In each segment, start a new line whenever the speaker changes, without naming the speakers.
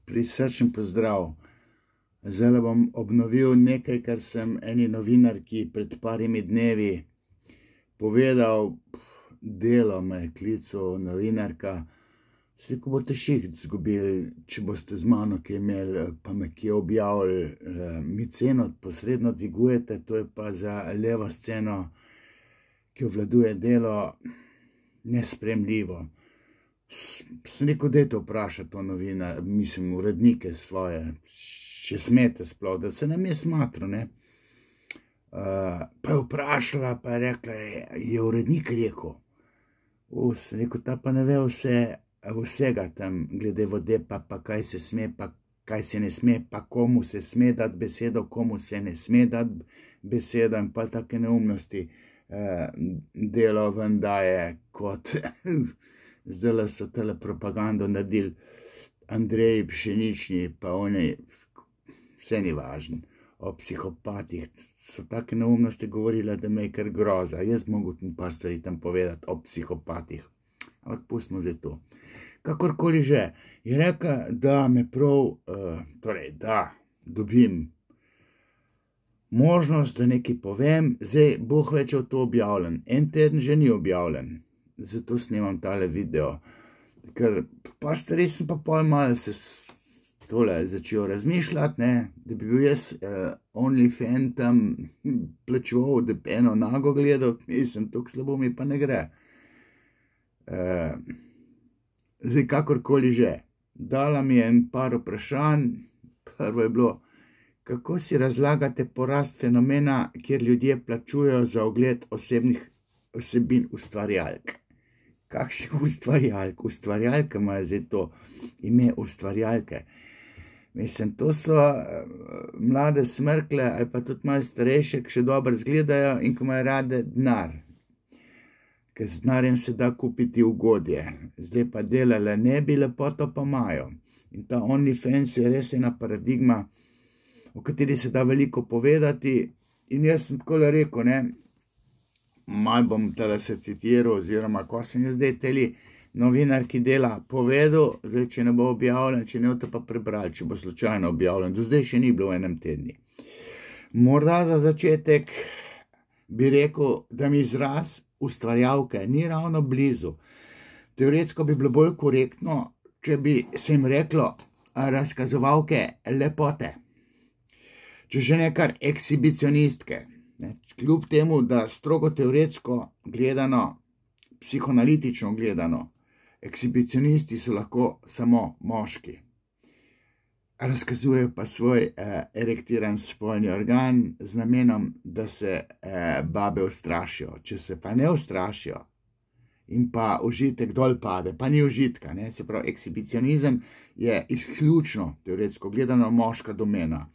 Prisrčen pozdrav. Zdaj bom obnovil nekaj, kar sem eni novinarki pred parimi dnevi povedal. Delo me je klical novinarka. Rekel, boste šiht zgubili, če boste z mano kaj imeli, pa me kje objavili. Mi ceno posredno dvigujete, to je pa za levo sceno, ki obvladuje delo, nespremljivo. Sem rekel, dajte vprašati to novinar, mislim, urednike svoje, če smete sploh, da se nam je smatro, ne. Pa je vprašala, pa je rekla, je urednik rekel. Sem rekel, ta pa ne ve vsega tam, glede vode, pa kaj se sme, pa kaj se ne sme, pa komu se sme dati besedo, komu se ne sme dati besedo in pa take neumnosti. Delo ven daje kot, zdaj so tele propagando naredili Andreji Pšenični, pa oni, vse ni važno, o psihopatih, so take neumnosti govorila, da me je kar groza. Jaz mogu par stvari tam povedati o psihopatih, ampak pustimo zdaj to. Kakorkoli že, je rekla, da me prav, torej, da dobim možnost, da nekaj povem. Zdaj, Bog več je to objavljen. En teden že ni objavljen. Zato snemam tale video. Ker par stvari sem pa pol malo se tole začel razmišljati, ne, da bi bil jaz OnlyFans tam plačeval, da bi eno nago gledal. Mislim, tako slabo mi pa ne gre. Zdaj, kakorkoli že. Dala mi je en par vprašanj. Prvo je bilo, kako si razlagate porast fenomena, kjer ljudje plačujejo za ogled osebnih vsebin ustvarjalk? Kakšnih ustvarjalk? Ustvarjalke imajo zdaj to ime ustvarjalke. Mislim, to so mlade smrkle ali pa tudi malo starejše, ki še dobro izgledajo in ki imajo rade denar. Ker z denarjem se da kupiti ugodje. Zdaj pa delale ne bi, lepoto pa imajo. In ta OnlyFans je res ena paradigma, o kateri se da veliko povedati. In jaz sem takole rekel, ne, malo bom tale se citiral, oziroma ko sem jaz zdaj teli novinarki dela povedal, zdaj če ne bo objavljen, če ne boste pa prebrali, če bo slučajno objavljen. Do zdaj še ni bilo v enem tedni. Morda za začetek bi rekel, da mi izraz ustvarjalke ni ravno blizu. Teoretsko bi bilo bolj korektno, če bi se jim reklo razkazovalke lepote. Če že nekar ekshibicionistke. Kljub temu, da strogo teoretsko gledano, psihoanalitično gledano, ekshibicionisti so lahko samo moški. Razkazujejo pa svoj erektiran spolni organ z namenom, da se babe ustrašijo. Če se pa ne ustrašijo in pa užitek dol pade, pa ni užitka, ne? Se pravi, ekshibicionizem je izključno teoretsko gledano moška domena.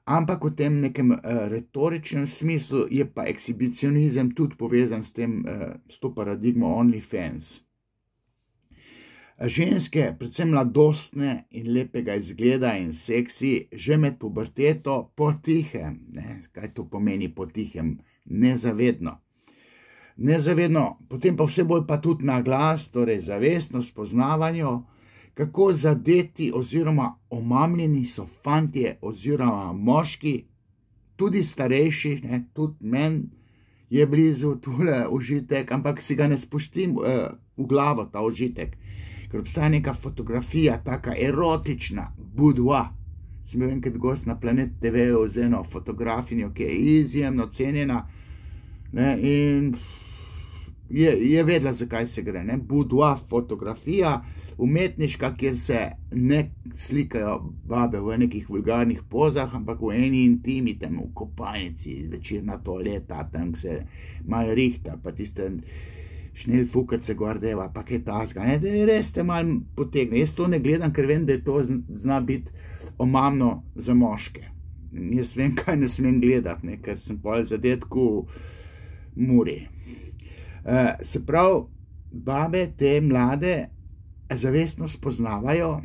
Ampak v tem nekem retoričnem smislu je pa ekshibicionizem tudi povezan s to paradigmo OnlyFans. Ženske, predvsem mladostne in lepega izgleda in seksi, že med puberteto potihem, ne, kaj to pomeni potihem, nezavedno. Nezavedno, potem pa vse bolj pa tudi na glas, torej zavestno spoznavanju, kako zadeti oziroma omamljeni so fantje oziroma moški, tudi starejši, ne, tudi meni je blizu tule užitek, ampak si ga ne spuštim v glavo ta užitek. Ker obstaja neka fotografija, taka erotična, boudoir. Sem bil enkrat gost na Planet TV-ju z eno fotografinjo, ki je izjemno cenjena, ne, in je vedela, zakaj se gre. Ne? Boudoir fotografija, umetniška, kjer se ne slikajo babe v nekih vulgarnih pozah, ampak v eni intimi, tam v kopalnici, večerna toaleta, tam se malo rihta, pa tiste šnel fukrce gordeva, pa kaj tazga, ne, da res te malo potegne. Jaz to ne gledam, ker vem, da je to zna biti omamno za moške. Jaz vem, kaj ne smem gledati, ne, ker sem pol zadetku muri. Se pravi, babe, te mlade, zavestno spoznavajo,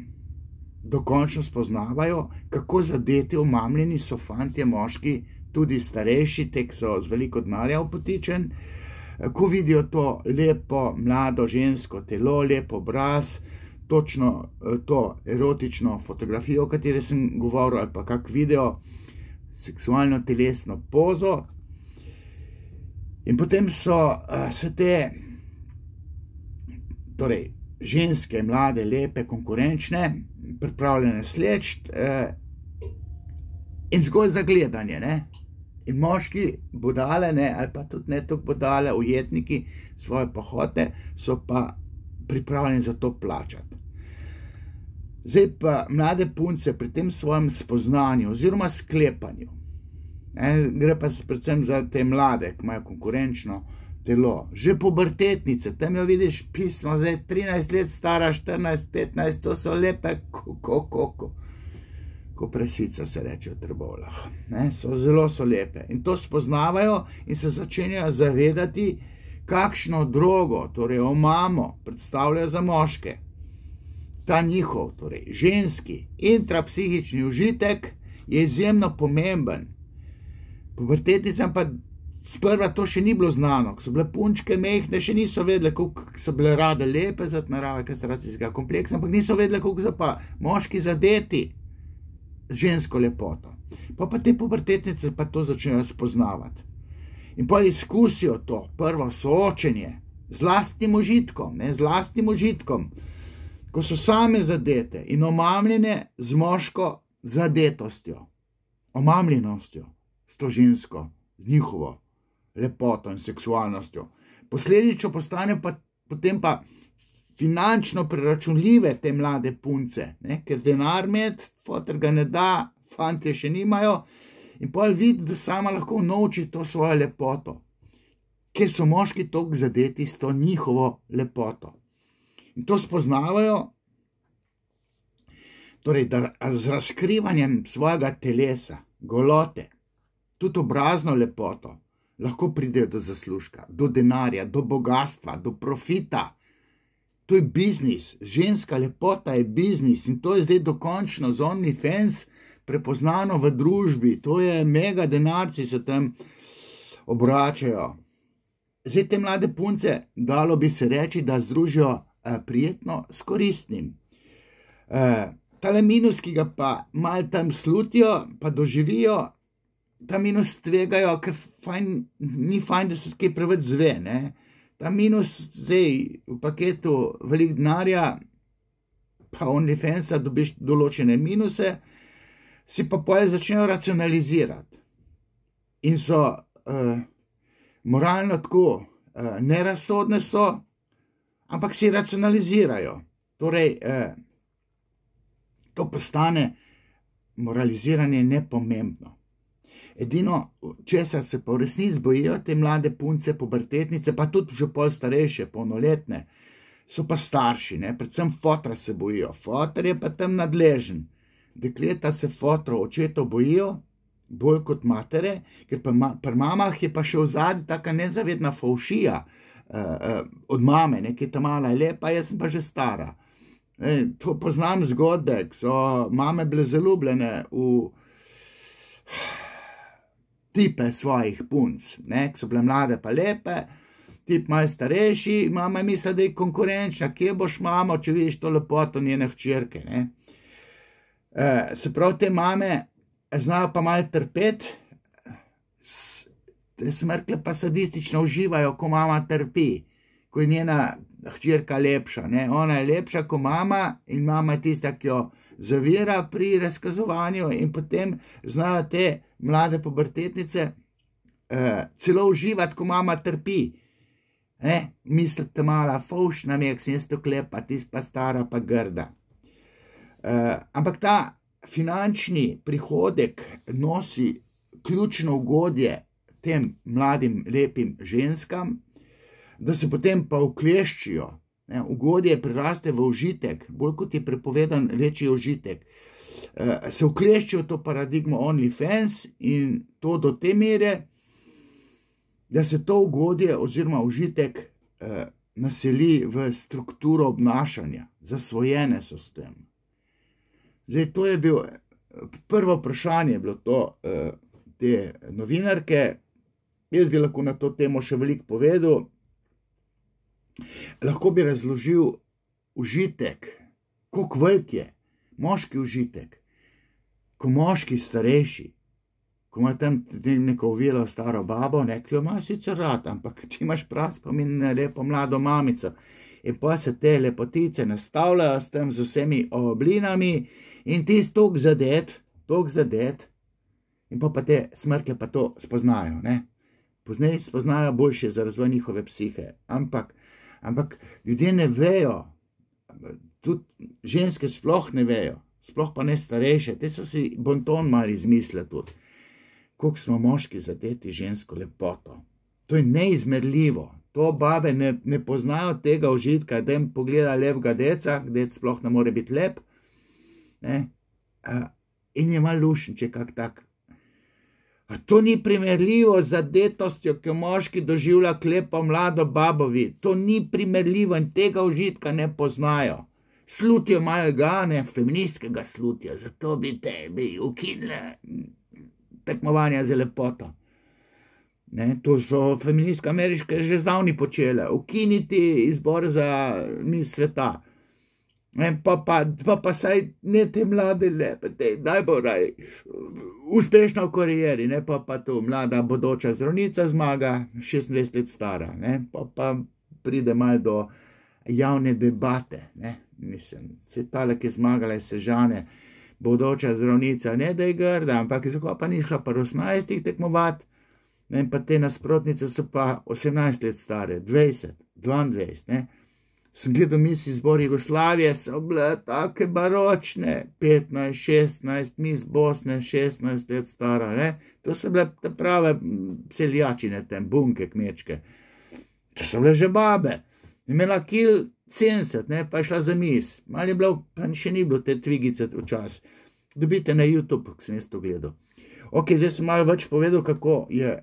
dokončno spoznavajo, kako zadeti omamljeni so fantje, moški, tudi starejši, tek so z veliko denarja upotičen, ko vidijo to lepo, mlado žensko telo, lep obraz, točno to erotično fotografijo, o kateri sem govoril, ali pa kak video, seksualno telesno pozo. In potem so se te, torej, ženske, mlade, lepe, konkurenčne, pripravljene sleč in zgolj za gledanje, ne. In moški budale, ne, ali pa tudi ne toliko budale, ujetniki svoje pohote, so pa pripravljeni za to plačati. Zdaj pa mlade punce pri tem svojem spoznanju oziroma sklepanju, gre pa predvsem za te mlade, ki imajo konkurenčno telo, že pubertetnice, tam jo vidiš pismo, zdaj 13 let stara, 14, 15, to so lepe, ko presica se reče v Trbovljah, so lepe in to spoznavajo in se začenjajo zavedati, kakšno drogo, torej omamo, predstavljajo za moške. Ta njihov, torej ženski, intrapsihični užitek je izjemno pomemben. Pubertetnicam pa sprva to še ni bilo znano, ko so bile punčke mehne, še niso vedele, koliko so bile rade lepe zaradi narave kastracijskega kompleksa, ampak niso vedele, koliko so pa moški zadeti z žensko lepoto. Pa te pubertetnice pa to začnejo spoznavati. In pa izkusijo to prvo soočenje z lastnim užitkom, ko so same zadete in omamljene z moško zadetostjo, omamljenostjo, s to žensko, z njihovo lepoto in seksualnostjo. Posledično postane potem pa finančno preračunljive te mlade punce, ker denar med, foter ga ne da, fantje še nimajo, in pol vidi, da sama lahko unovči to svojo lepoto, ker so moški toliko zadeti s to njihovo lepoto. In to spoznavajo, torej, da z razkrivanjem svojega telesa, golote, tudi obrazno lepoto, lahko pridejo do zaslužka, do denarja, do bogatstva, do profita. To je biznis, ženska lepota je biznis in to je zdaj dokončno z OnlyFans prepoznano v družbi, to je mega denarci se tam obračajo. Zdaj te mlade punce, dalo bi se reči, da združijo prijetno s koristnim. Tale minus, ki ga pa malo tam slutijo, pa doživijo, ta minus tvegajo, ker ni fajn, da se kaj preveč zve, ne. Ta minus zdaj v paketu velik denarja, pa OnlyFansa dobiš določene minuse, si pa poje začnejo racionalizirati. In so moralno tako nerazsodne so, ampak si racionalizirajo. Torej, to postane moraliziranje nepomembno. Edino, česar se pa v resnici bojijo te mlade punce, pubertetnice, pa tudi že pol starejše, polnoletne, so pa starši, predvsem fotra se bojijo. Foter je pa tam nadležen. Dekleta se fotrov, očetov bojijo, bolj kot matere, ker pri mamah je pa še v zadnji taka nezavedna fovšija od mame, ki ta mala je lepa, jaz sem pa že stara. To poznam zgodbe, ko so mame bile zaljubljene v tipe svojih punc, ko so bile mlade pa lepe, tip malo starejši, mama je misla, da je konkurenčna, kje boš mamo, če vidiš to lepoto njene hčerke, Se pravi, te mame znajo pa malo trpeti, te smrkle pa sadistično uživajo, ko mama trpi, ko je njena hčerka lepša, ona je lepša ko mama in mama je tista, ki jo zavira pri razkazovanju in potem znajo te mlade pubertetnice celo uživati, ko mama trpi. Mislite mala, fovšna mi je, ko sem jaz to klepa, tist pa stara pa grda. Ampak ta finančni prihodek nosi ključno ugodje tem mladim, lepim ženskam, da se potem pa ukleščijo. Ugodje priraste v užitek, bolj kot je prepovedan večji užitek. Se ukleščijo to paradigmo OnlyFans in to do te mere, da se to ugodje oziroma užitek naseli v strukturo obnašanja. Zasvojene so s tem. Zdaj, to je bil prvo vprašanje, bilo to te novinarke. Jaz bi lahko na to temo še veliko povedal. Lahko bi razložil užitek koliko velik je moški užitek, ko moški starejši, ko ima tam neko uvilo staro babo, ki jo ima sicer rad, ampak ti imaš prav spomin na lepo mlado mamico. In pa se te lepotice nastavljajo s tem, z vsemi oblinami in ti tok zadet, in pa te smrklje pa to spoznajo, ne. Pozneje spoznajo boljše za razvoj njihove psihe, ampak ljudje ne vejo, tudi ženske sploh ne vejo, sploh pa ne starejše, te so si bonton malo izmislili tudi, koliko smo moški zadeti žensko lepoto. To je neizmerljivo, to babe ne poznajo tega užitka, da jim pogleda lepega deca, dec sploh ne more biti lep, ne, in je malo lušen, če kak tak. A to ni primerljivo z zadetostjo, ki jo moški doživlja klepo mlado babovi. To ni primerljivo in tega užitka ne poznajo. Slutijo malo gane, feministskega slutja, zato bi ukinile tekmovanja za lepoto. Ne, to so feministke ameriške že zdavni počele. Ukiniti izbor za Miss sveta. Pa saj ne te mlade lepe, te najbolj uspešna v karieri, ne, pa tu mlada bodoča zdravnica zmaga, 26 let stara, ne, pa pride malo do javne debate, ne, mislim, se tale, ki je zmagala, je Sežane, bodoča zdravnica, ne da je grda, ampak zakaj pa ni šla pa 18 tekmovat, ne, in pa te nasprotnice so pa 18 let stare, 20, 22, ne. Sem gledal Miss izbor Jugoslavije, so bile take baročne, 15, 16, Miss Bosne, 16 let stara, ne. To so bile prave seljačine tem, bunke kmečke. To so bile že babe. Imela kil 70, ne, pa je šla za Miss. Malo je bilo, pa še ni bilo te tvigice včas. Dobite na YouTube, ko sem jaz to gledal. Ok, zdaj sem malo več povedal, kako je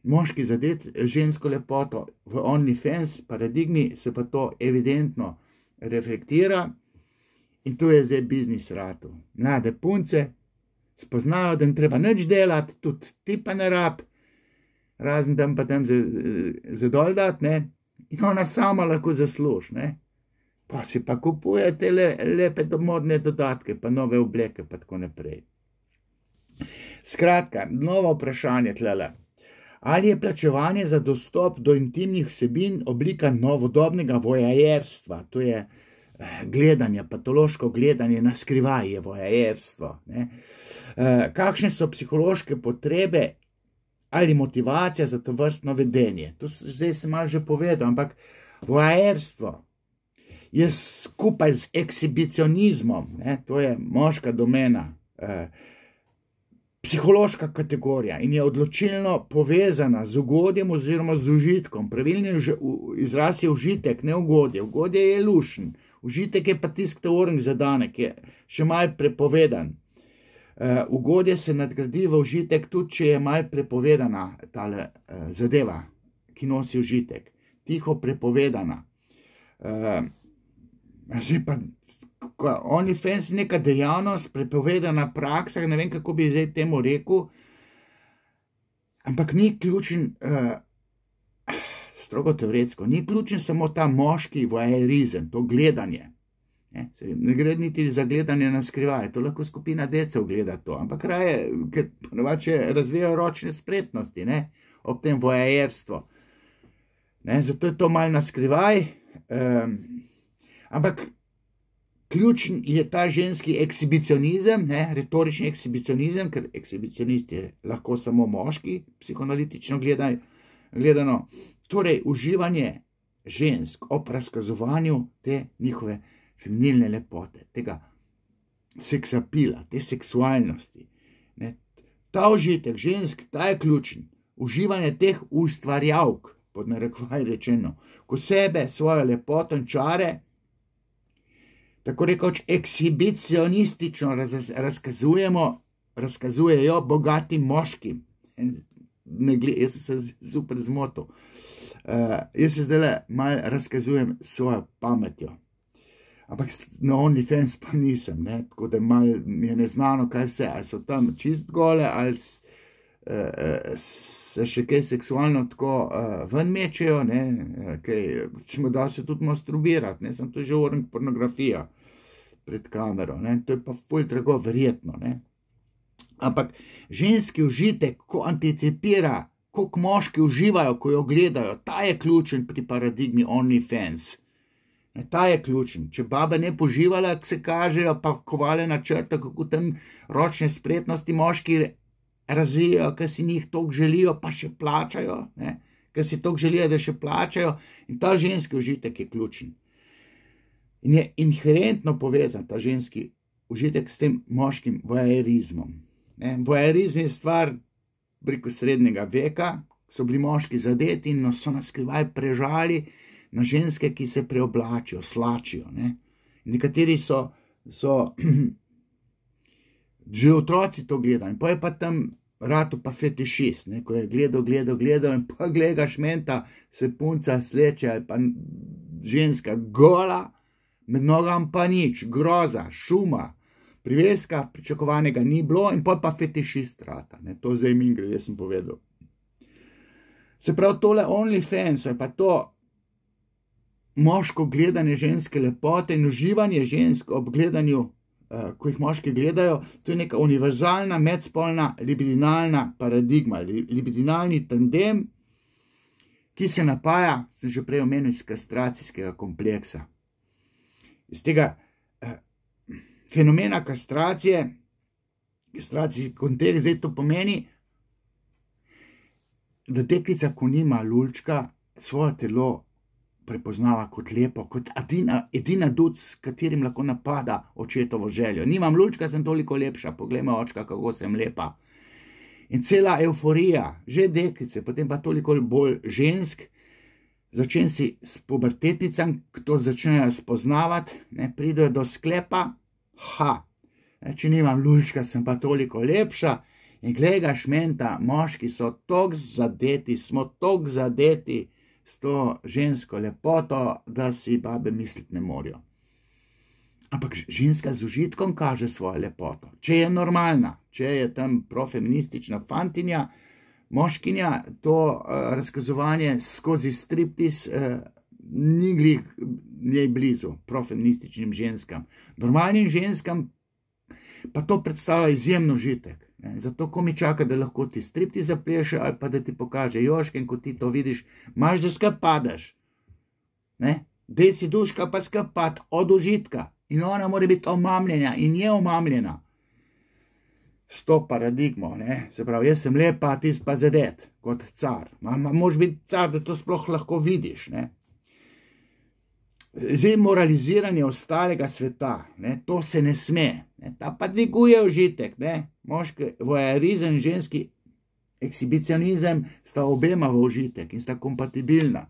moški zadet žensko lepoto v OnlyFans paradigmi, se pa to evidentno reflektira in to je zdaj biznis ratu. Mlade punce spoznajo, da ne treba nič delati, tudi ti pa ne rab, razen tam pa tam zadol dat, ne, in ona sama lahko zasluži, ne. Pa si pa kupuje te lepe modne dodatke, pa nove obleke, pa tako naprej. Skratka, novo vprašanje tlele. Ali je plačevanje za dostop do intimnih vsebin oblika novodobnega vojajerstva? To je gledanje, patološko gledanje na skrivaj je vojajerstvo. Kakšne so psihološke potrebe ali motivacija za to vrstno vedenje? To zdaj sem malo že povedal, ampak vojajerstvo je skupaj z ekshibicionizmom, to je moška domena, psihološka kategorija in je odločilno povezana z ugodjem oziroma z užitkom. Pravilni izraz je užitek, ne ugodje. Ugodje je lušen. Užitek je pa tisk teornik zadanek, je še malo prepovedan. Ugodje se nadgradi v užitek, tudi če je malo prepovedana tale zadeva, ki nosi užitek. Tiho prepovedana. Zdaj pa OnlyFans je neka dejavnost, prepovedana praksa, ne vem, kako bi zdaj temu rekel, ampak ni ključen, strogo teoretsko, ni ključen samo ta moški voajerizem, to gledanje. Ne gre niti za gledanje na skrivaj, to lahko skupina decev gleda to, ampak raje, ker ponovače razvijajo ročne spretnosti, ne, ob tem voajerstvo. Zato je to malo na skrivaj, ampak ključen je ta ženski ekshibicionizem, retorični ekshibicionizem, ker ekshibicionist je lahko samo moški, psihoanalitično gledano. Torej, uživanje žensk ob razkazovanju te njihove feminilne lepote, tega seksapila, te seksualnosti. Ta užitek žensk, ta je ključen. Uživanje teh ustvarjavk, pod narekovaj rečeno, ko sebe, svojo lepoto in čare, tako rekoč ekshibicionistično razkazujejo bogatim moškim. Jaz sem se super zmotil. Jaz se zdaj malo razkazujem svojo pametjo. Ampak na OnlyFans pa nisem, tako da malo mi je neznano, kaj vse. Ali so tam čist gole, ali se še kaj seksualno tako ven mečejo, če mu da se tudi masturbirati, sem to že pornografija. pred kamero, ne? To je pa ful drago verjetno, ne? Ampak ženski užitek, ko anticipira, koliko moški uživajo, ko jo gledajo, ta je ključen pri paradigmi OnlyFans. Ta je ključen. Če babe ne poživala, se kažejo pa kovale na črto, kako tam ročne spretnosti moški razvijajo, ker si njih toliko želijo, pa še plačajo, ne? Ker si toliko želijo, da še plačajo, in ta ženski užitek je ključen. In je inherentno povezan ta ženski užitek s tem moškim voajerizmom. Voajerizm je stvar preko srednjega veka, so bili moški zadeti in so nas skrivaj prežali na ženske, ki se preoblačijo, slačijo. Ne? Nekateri so že otroci to gledali, pa je pa tam ratu pa fetišist, ne? Ko je gledal in pa gleda šmenta, se punca sleče ali pa ženska gola, med nogam pa nič, groza, šuma, priveska pričakovanega ni bilo in pa fetišist rata. Ne? To zdaj mi gre, jaz sem povedal. Se pravi, tole OnlyFans ali pa to moško gledanje ženske lepote in uživanje žensk ob gledanju, ko jih moški gledajo, to je neka univerzalna, medspolna, libidinalna paradigma, libidinalni tandem, ki se napaja, sem že prej omenil, iz kastracijskega kompleksa. Iz tega fenomena kastracije, kastracijski kontekst, zdaj to pomeni, da deklica, ko nima lulčka, svoje telo prepoznava kot lepo, kot edina duc, s katerim lahko napada očetovo željo. Nimam lulčka, sem toliko lepša, poglejmo očka, kako sem lepa. In cela euforija, že deklice, potem pa toliko bolj žensk, začen si s pubertetnicam, kdo začnejo spoznavati, ne, pridejo do sklepa, če nimam lulčka, sem pa toliko lepša. In gleda šmenta, moški so toliko zadeti, smo toliko zadeti s to žensko lepoto, da si babe misliti ne morajo. Ampak ženska z užitkom kaže svojo lepoto. Če je normalna, če je tam profeministična fantinja, moškinja, to razkazovanje skozi striptiz ni glih njej blizu profeminističnim ženskam. Normalnim ženskam pa to predstavlja izjemno užitek. Zato, ko mi čaka, da lahko ti striptiz zapleše ali pa da ti pokaže joške in ko ti to vidiš, imaš, da skrb padeš. Dej si duška pa skrb pad od užitka in ona mora biti omamljena in je omamljena. S to paradigmo, se pravi, jaz sem lepa, ti pa zadet, kot car. Moraš biti car, da to sploh lahko vidiš. Zdaj moraliziranje ostalega sveta, to se ne sme, ta pa dviguje užitek, moški voajerizem, ženski ekshibicionizem sta obema v užitek in sta kompatibilna.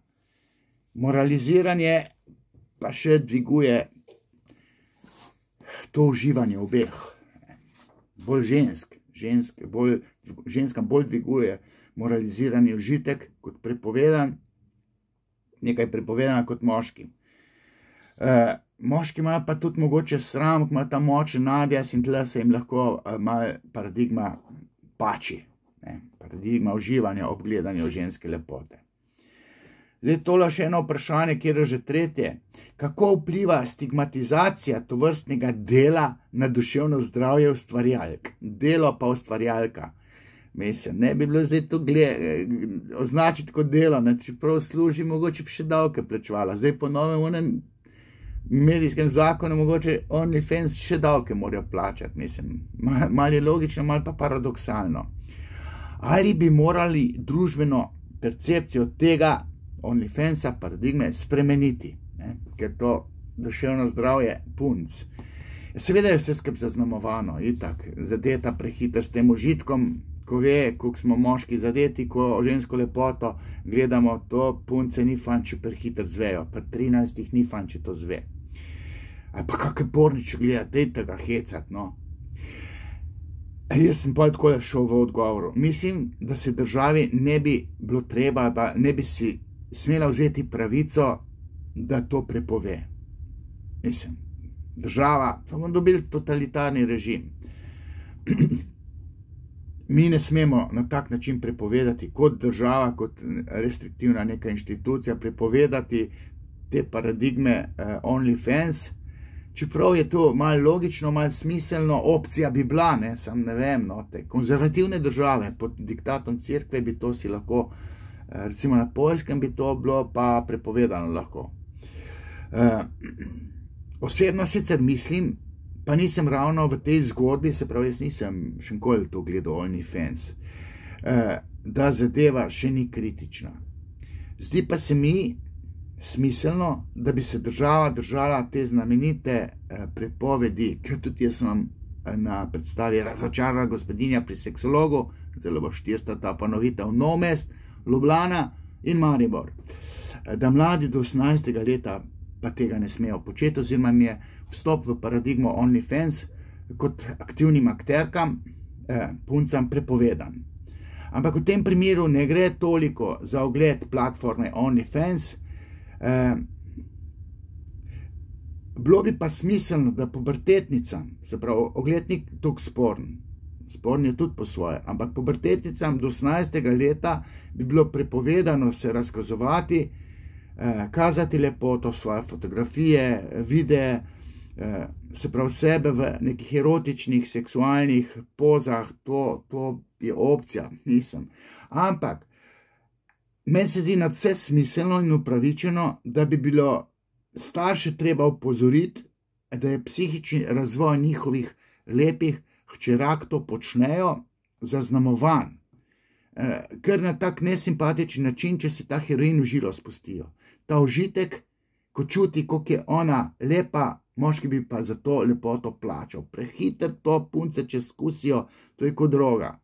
Moraliziranje pa še dviguje to uživanje obeh. Bolj ženskam bolj dviguje moralizirani užitek kot prepovedan, nekaj prepovedana kot moškim. Moški imajo pa tudi mogoče sram, ko imajo ta močen nadjaz in tle se jim lahko malo paradigma pači. Paradigma uživanja ob gledanju ženske lepote. Zdaj tole še eno vprašanje, kjer je že tretje. Kako vpliva stigmatizacija tovrstnega dela na duševno zdravje ustvarjalk? Delo pa ustvarjalka. Mislim, ne bi bilo zdaj to označiti kot delo, čeprav služi, mogoče bi še davke plačevala. Zdaj po novem medijskem zakonu mogoče OnlyFans še davke morajo plačati, mislim. Malo je logično, malo pa paradoksalno. Ali bi morali družbeno percepcijo tega OnlyFansa, paradigme, spremeniti, ker to duševno zdravje punc. Seveda je vse skupaj zaznamovano, itak, zadeta prehiter s tem užitkom, ko ve, koliko smo moški zadeti, ko žensko lepoto gledamo, to punce ni fan, če prehiter zvejo, pri 13 ni fan, če to zve. Ali pa kakve porniče gleda, dejte ga hecat, no. Jaz sem pa tako šel v odgovoru. Mislim, da se državi ne bi bilo treba, ne bi si smela vzeti pravico, da to prepove. Mislim, država, pa bomo dobili totalitarni režim. Mi ne smemo na tak način prepovedati kot država, kot restriktivna neka inštitucija, prepovedati te paradigme OnlyFans, Čeprav je to malo logično, malo smiselno, opcija bi bila, ne, sam ne vem, no, te konzervativne države pod diktatom cerkve bi to si lahko, recimo na Poljskem bi to bilo pa prepovedano lahko. Osebno sicer mislim, pa nisem ravno v tej zgodbi, se pravi, jaz nisem še nikoli to gledal OnlyFans, da zadeva še ni kritična. Zdi pa se mi smiselno, da bi se država držala te znamenite prepovedi, ker tudi jaz sem na predstavi Razočarana gospodinja pri seksologu, zelo bo 400. ponovitev, Nov Mest, Ljubljana in Maribor. Da mladi do 18. leta pa tega ne smejo početi, oziroma mi je vstop v paradigmo OnlyFans kot aktivnim akterkam, puncam prepovedan. Ampak v tem primeru ne gre toliko za ogled platforme OnlyFans. Bilo bi pa smiselno, da pubertetnicam, se pravi, ogled ni toliko sporen je tudi po svoje, ampak pubertetnicam do 18. leta bi bilo prepovedano se razkazovati, kazati lepoto, svoje fotografije, videe, se pravi sebe v nekih erotičnih, seksualnih pozah, to je opcija, nisem. Ampak meni se zdi nadvse smiselno in upravičeno, da bi bilo starše treba opozoriti, da je psihični razvoj njihovih lepih hčerak to počnejo zaznamovan, ker na tak nesimpatičen način, če se ta heroin v žilo spustijo. Ta užitek, ko čuti, koliko je ona lepa, moški bi pa za to lepoto plačal. Prehiter to punce, če skusijo, to je kot droga.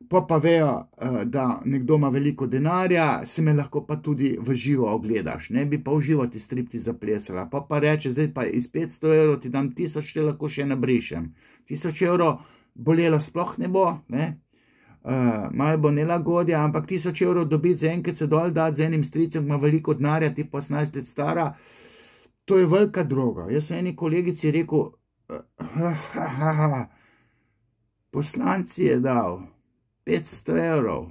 Pa vejo, da nekdo ima veliko denarja, se me lahko pa tudi v živo ogledaš, ne bi pa v živo ti stripti zaplesala, pa reče, zdaj pa iz 500 evrov ti dam 1000, te lahko še nabrišem. 1000 evrov bolelo sploh ne bo, ne, malo bo nelagodja, ampak 1000 evrov dobiti za enkrat se dol dati z enim stricem, ki ima veliko denarja, ti pa 18 let stara, to je velika droga. Jaz sem eni kolegici rekel, poslanci je dal 500 evrov.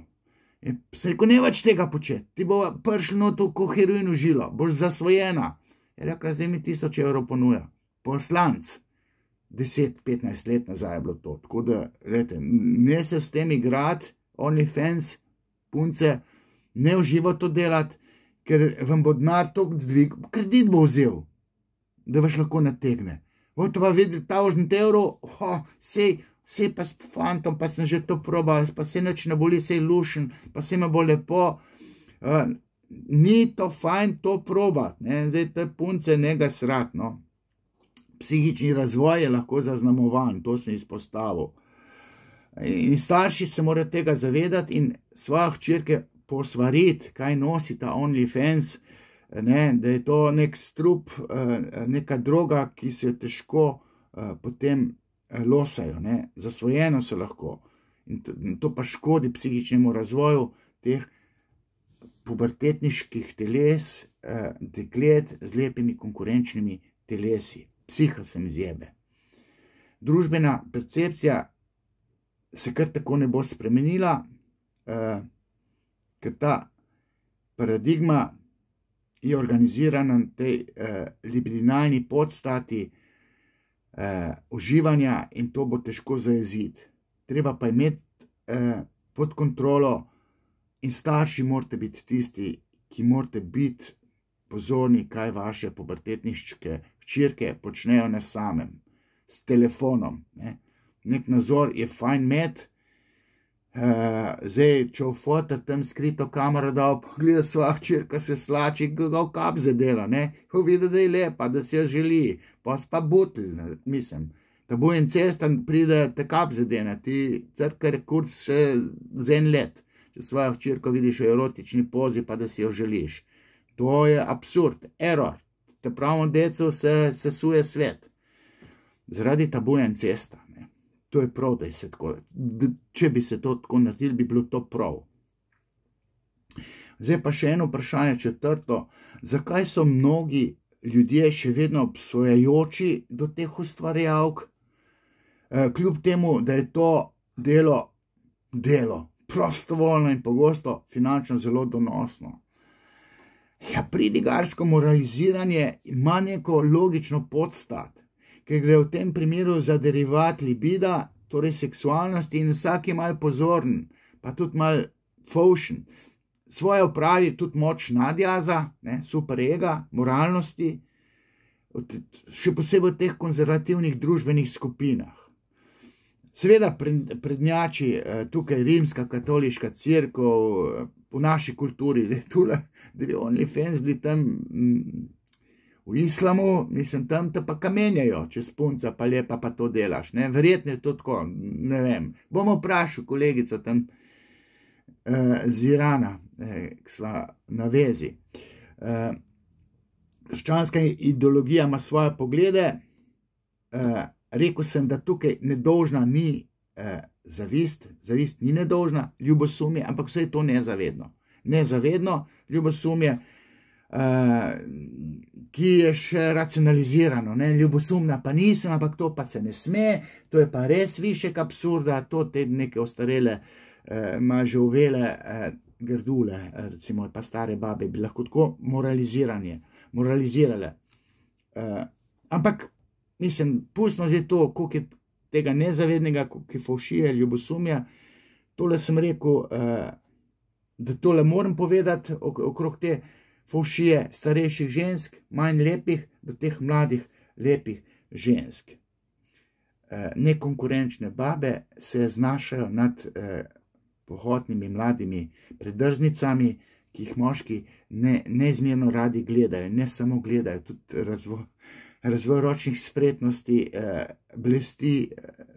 In sem rekel, ne več tega početi, ti bo prišlo noto ko heroin v žilo, boš zasvojena. Je rekla, zdaj mi 1000 evrov ponuja. Poslanc. 10-15 let nazaj je bilo to. Tako da, gledajte, ne se s tem igrati, OnlyFans, punce, ne v živo to delati, ker vam bo denar toliko zdvig, kredit bo vzel, da vaš lahko nategne. Boste pa videli 1000 evrov, sej pa s fantom, pa sem že to probal, pa se nič ne boli, sej lušen, pa se me bo lepo. Ni to fajn to probat, ne? Zdaj te punce nega srat, no. Psihični razvoj je lahko zaznamovan, to sem izpostavil. In starši se morajo tega zavedati in svoje hčerke posvariti, kaj nosi ta OnlyFans, ne? Da je to nek strup, neka droga, ki se jo težko potem losajo, ne? Zasvojeno so lahko. In to pa škodi psihičnemu razvoju teh pubertetniških teles, deklet z lepimi konkurenčnimi telesi. Psiha se mi zjebe. Družbena percepcija se kar tako ne bo spremenila, ker ta paradigma je organizirana na tej libidinalni podstati uživanja in to bo težko zajeziti. Treba pa imeti pod kontrolo in starši morate biti tisti, ki morate biti pozorni, kaj vaše pubertetniške hčerke počnejo na samem, s telefonom. Nek nazor je fajn med, zdaj, če v fotor tam skrito kamero dal, pogleda svoja hčerka se slači, ga v kabze dela, ne, vidi, da je lepa, da si jo želi, pa pa butl, mislim, da bo in cestan pride te kabze dene, ti crkar kurc še za en let, če svojo hčerko vidiš v erotični pozi, pa da si jo želiš. To je absurd, error. Te pravno deco se suje svet. Zaradi tabuja incesta. To je prav, da je se tako. Če bi se to tako naredili, bi bilo to prav. Zdaj pa še eno vprašanje, četrto. Zakaj so mnogi ljudje še vedno obsojajoči do teh ustvarjalk? Kljub temu, da je to delo prostovoljno in pogosto finančno zelo donosno. Ja, pridigarsko moraliziranje ima neko logično podstat, ker gre v tem primeru za derivat libida, torej seksualnosti, in vsak je mal pozoren, pa tudi mal faušen. Svoje opravi tudi moč nadjaza, superega, moralnosti, še posebej v teh konzervativnih družbenih skupinah. Seveda prednjači tukaj rimska katoliška cerkev, v naši kulturi, da bi OnlyFans bili tam v islamu, mislim, tam te pa kamenjajo, če spunca pa lepa pa to delaš, ne, verjetno je to tako, ne vem, bomo vprašali kolegico tam z Irana, ki sva na vezi. Krščanska ideologija ima svoje poglede, rekel sem, da tukaj nedolžna ni zavist ni nedolžna, ljubosumje, ampak vse je to nezavedno. Nezavedno ljubosumje, ki je še racionalizirano, ljubosumna pa nisem, ampak to pa se ne sme, to je pa res višek absurda, to te neke ostarele, ima že uvele grdule, recimo pa stare babe, bi lahko tako moralizirale. Ampak, mislim, pustimo zdaj to, koliko je tega nezavednega, koliko je fovšije, ljubosumja, tole sem rekel, da tole moram povedati okrog te fovšije starejših žensk, manj lepih, do teh mladih lepih žensk. Nekonkurenčne babe se znašajo nad pohotnimi mladimi predrznicami, ki jih moški neizmerno radi gledajo, ne samo gledajo, tudi razvoj ročnih spretnosti blesti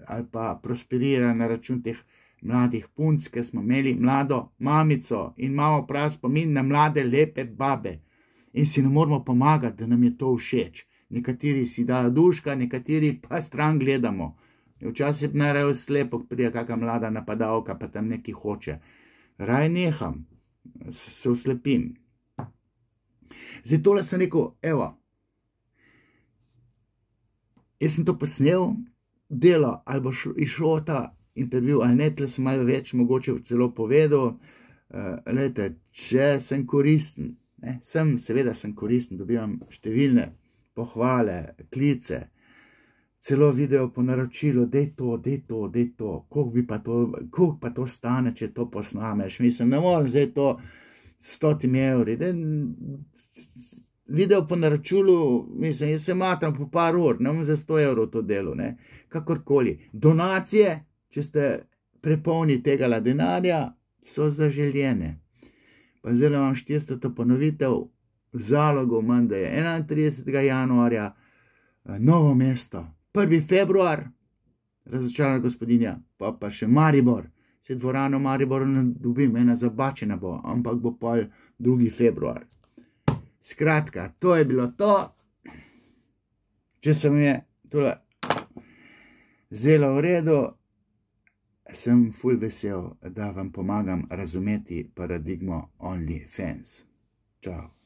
ali pa prosperira na račun teh mladih punc, ker smo imeli mlado mamico in imamo prav spomin na mlade lepe babe in si ne moramo pomagati, da nam je to všeč. Nekateri si dajo duška, nekateri pa stran gledamo. Včasih najraje slepo pride kakšna mlada napadalka, pa tam neki hoče. Raj neham, se oslepim. Zdaj tole sem rekel, evo, jaz sem to posnel, delo, ali bo išel ta intervju, ali ne, tle sem malo več, mogoče celo povedal, lejte, če sem koristen, seveda sem koristen, dobivam številne pohvale, klice, celo video po naročilu, dej to, koliko pa to stane, če to posnameš, mislim, ne morem zdaj to 100 evri, video po naročilu, mislim, jaz se matram po par ur, ne bom za 100 evrov to delo, kakorkoli. Donacije, če ste prepolni tega denarja, so zaželjene. Pa zdaj vam 400 ponovitev, zalogo manj, da je 31. januarja, Novo mesto, 1. februar, razočarana gospodinja, pa še Maribor, se dvorano Maribor ne dobim, ena zabačena bo, ampak bo pol 2. februar. Skratka, to je bilo to, če se mi je tole zelo v redu, sem ful vesel, da vam pomagam razumeti paradigmo OnlyFans. Čau.